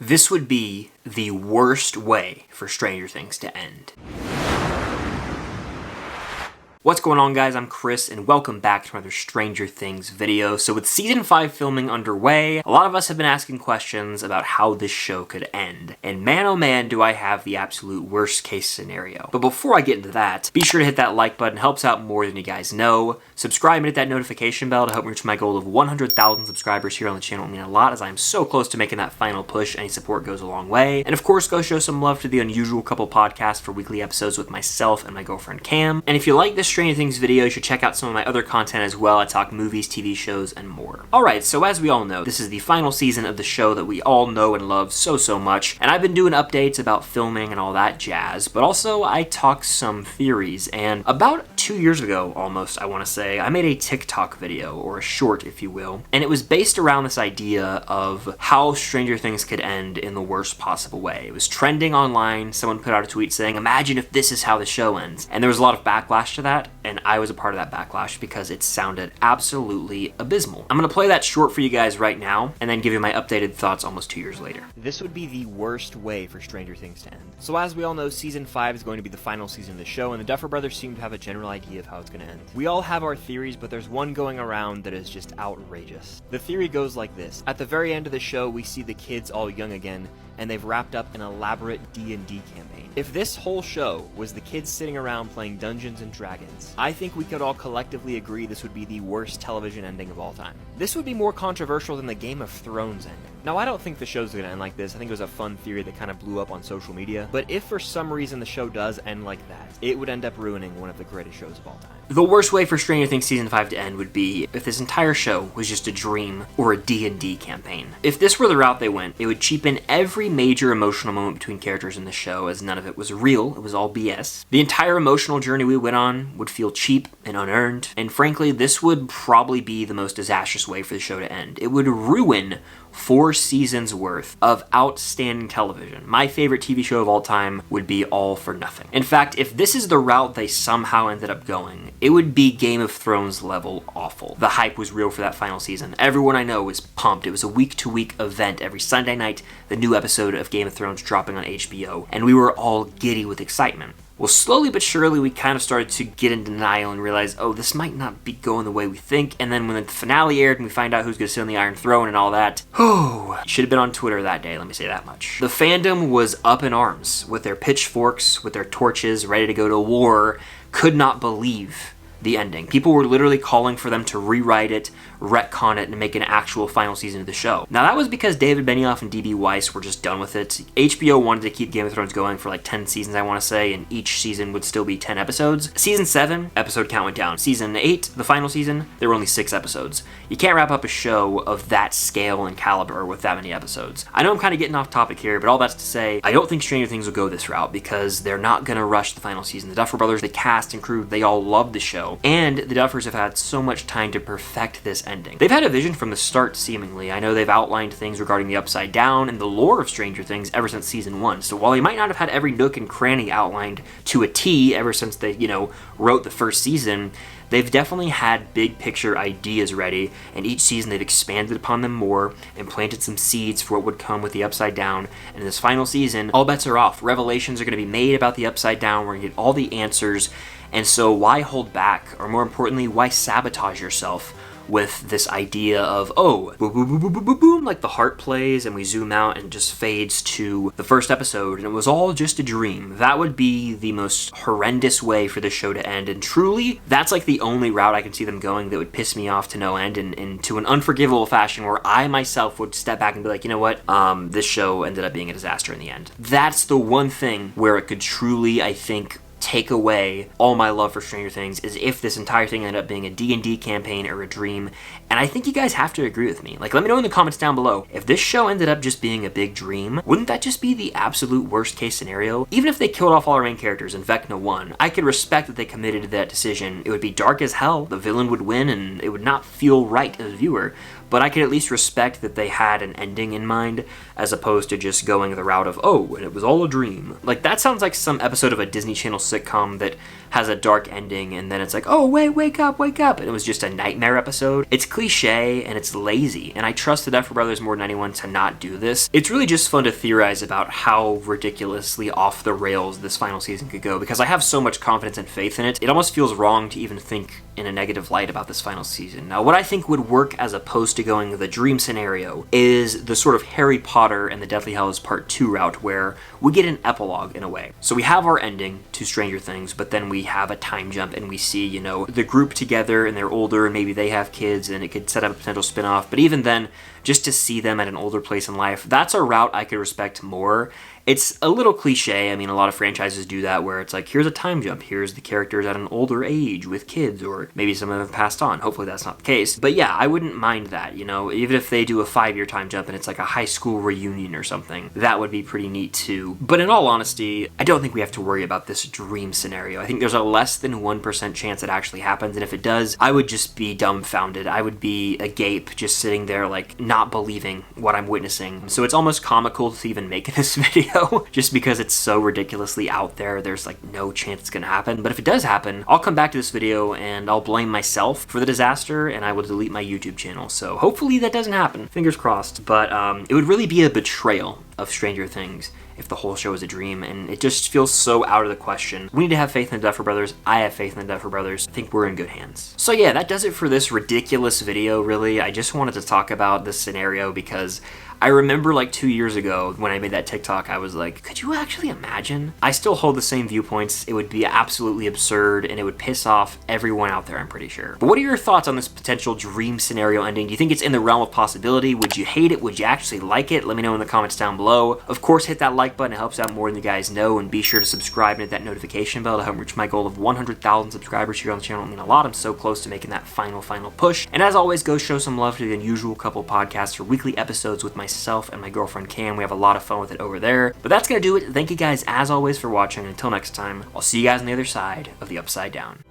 This would be the worst way for Stranger Things to end. What's going on, guys? I'm Chris, and welcome back to another Stranger Things video. So with Season 5 filming underway, a lot of us have been asking questions about how this show could end. And man, oh man, do I have the absolute worst case scenario. But before I get into that, be sure to hit that like button. It helps out more than you guys know. Subscribe and hit that notification bell to help me reach my goal of 100,000 subscribers here on the channel. It means a lot, as I'm so close to making that final push. Any support goes a long way. And of course, go show some love to the Unusual Couple podcast for weekly episodes with myself and my girlfriend Cam. And if you like this Stranger Things video, you should check out some of my other content as well. I talk movies, TV shows, and more. Alright, so as we all know, this is the final season of the show that we all know and love so much, and I've been doing updates about filming and all that jazz, but also I talk some theories, and about 2 years ago, almost, I want to say, I made a TikTok video, or a short, if you will, and it was based around this idea of how Stranger Things could end in the worst possible way. It was trending online. Someone put out a tweet saying, imagine if this is how the show ends, and there was a lot of backlash to that, and I was a part of that backlash because it sounded absolutely abysmal. I'm gonna play that short for you guys right now, and then give you my updated thoughts almost 2 years later. This would be the worst way for Stranger Things to end. So as we all know, Season 5 is going to be the final season of the show, and the Duffer Brothers seem to have a general idea of how it's gonna end. We all have our theories, but there's one going around that is just outrageous. The theory goes like this. At the very end of the show, we see the kids all young again, and they've wrapped up an elaborate D&D campaign. If this whole show was the kids sitting around playing Dungeons and Dragons, I think we could all collectively agree this would be the worst television ending of all time. This would be more controversial than the Game of Thrones ending. Now, I don't think the show's gonna end like this. I think it was a fun theory that kind of blew up on social media. But if for some reason the show does end like that, it would end up ruining one of the greatest shows of all time. The worst way for Stranger Things Season 5 to end would be if this entire show was just a dream or a D&D campaign. If this were the route they went, it would cheapen every major emotional moment between characters in the show, as none of it was real. It was all BS. The entire emotional journey we went on would feel cheap and unearned, and frankly, this would probably be the most disastrous way for the show to end. It would ruin 4 seasons worth of outstanding television. My favorite TV show of all time would be all for nothing. In fact, if this is the route they somehow ended up going, it would be Game of Thrones level awful. The hype was real for that final season. Everyone I know was pumped. It was a week-to-week event. Every Sunday night, the new episode of Game of Thrones dropping on HBO, and we were all giddy with excitement. Well, slowly but surely, we kind of started to get in denial and realize, oh, this might not be going the way we think. And then when the finale aired and we find out who's going to sit on the Iron Throne and all that, should have been on Twitter that day, let me say that much. The fandom was up in arms with their pitchforks, with their torches, ready to go to war, could not believe the ending. People were literally calling for them to rewrite it, retcon it, and make an actual final season of the show. Now, that was because David Benioff and D.B. Weiss were just done with it. HBO wanted to keep Game of Thrones going for like 10 seasons, I want to say, and each season would still be 10 episodes. Season 7, episode count went down. Season 8, the final season, there were only 6 episodes. You can't wrap up a show of that scale and caliber with that many episodes. I know I'm kind of getting off topic here, but all that's to say, I don't think Stranger Things will go this route because they're not going to rush the final season. The Duffer Brothers, the cast and crew, they all love the show. And the Duffers have had so much time to perfect this ending. They've had a vision from the start, seemingly. I know they've outlined things regarding the Upside Down and the lore of Stranger Things ever since Season 1. So while they might not have had every nook and cranny outlined to a T ever since they, wrote the first season, they've definitely had big picture ideas ready, and each season they've expanded upon them more and planted some seeds for what would come with the Upside Down. And in this final season, all bets are off. Revelations are going to be made about the Upside Down. We're going to get all the answers. And so why hold back? Or more importantly, why sabotage yourself with this idea of, oh, boom, boom, boom, boom, boom, boom, boom, like the heart plays and we zoom out and it just fades to the first episode and it was all just a dream. That would be the most horrendous way for the show to end, and truly, that's like the only route I can see them going that would piss me off to no end, and into an unforgivable fashion where I myself would step back and be like, you know what, this show ended up being a disaster in the end. That's the one thing where it could truly, I think, take away all my love for Stranger Things, is if this entire thing ended up being a D&D campaign or a dream. And I think you guys have to agree with me. Like, let me know in the comments down below. If this show ended up just being a big dream, wouldn't that just be the absolute worst case scenario? Even if they killed off all our main characters and Vecna won, I could respect that they committed to that decision. It would be dark as hell, the villain would win, and it would not feel right as a viewer. but I can at least respect that they had an ending in mind, as opposed to just going the route of, oh, and it was all a dream. Like, that sounds like some episode of a Disney Channel sitcom that has a dark ending, and then it's like, oh, wake up, and it was just a nightmare episode. It's cliche, and it's lazy, and I trust the Duffer Brothers more than anyone to not do this. It's really just fun to theorize about how ridiculously off the rails this final season could go, because I have so much confidence and faith in it. It almost feels wrong to even think in a negative light about this final season. Now, what I think would work as opposed to going the dream scenario is the sort of Harry Potter and the Deathly Hallows Part 2 route, where we get an epilogue in a way. So we have our ending to Stranger Things, but then we have a time jump and we see, you know, the group together and they're older and maybe they have kids and it could set up a potential spin-off. But even then, just to see them at an older place in life, that's a route I could respect more. It's a little cliche. I mean, a lot of franchises do that where it's like, here's a time jump, here's the characters at an older age with kids, or maybe some of them have passed on. Hopefully that's not the case. But yeah, I wouldn't mind that, you know, even if they do a 5-year time jump and it's like a high school reunion or something, that would be pretty neat too. But in all honesty, I don't think we have to worry about this dream scenario. I think there's a less than 1% chance it actually happens, and if it does, I would just be dumbfounded. I would be agape, just sitting there like not believing what I'm witnessing. So it's almost comical to even make this video. Just because it's so ridiculously out there, there's like no chance it's gonna happen. But if it does happen, I'll come back to this video and I'll blame myself for the disaster and I will delete my YouTube channel. So hopefully that doesn't happen. Fingers crossed. But it would really be a betrayal of Stranger Things if the whole show is a dream, and it just feels so out of the question. We need to have faith in the Duffer Brothers. I have faith in the Duffer Brothers. I think we're in good hands. So yeah, that does it for this ridiculous video, really. I just wanted to talk about this scenario because I remember like 2 years ago when I made that TikTok, I was like, could you actually imagine? I still hold the same viewpoints. It would be absolutely absurd and it would piss off everyone out there, I'm pretty sure. But what are your thoughts on this potential dream scenario ending? Do you think it's in the realm of possibility? Would you hate it? Would you actually like it? Let me know in the comments down below. Of course, hit that like button. It helps out more than you guys know, and be sure to subscribe and hit that notification bell to help reach my goal of 100,000 subscribers here on the channel. I mean a lot. I'm so close to making that final push. And as always, go show some love to the Unusual Couple podcast for weekly episodes with myself and my girlfriend Cam. We have a lot of fun with it over there. But that's gonna do it. Thank you guys as always for watching. Until next time, I'll see you guys on the other side of the Upside Down.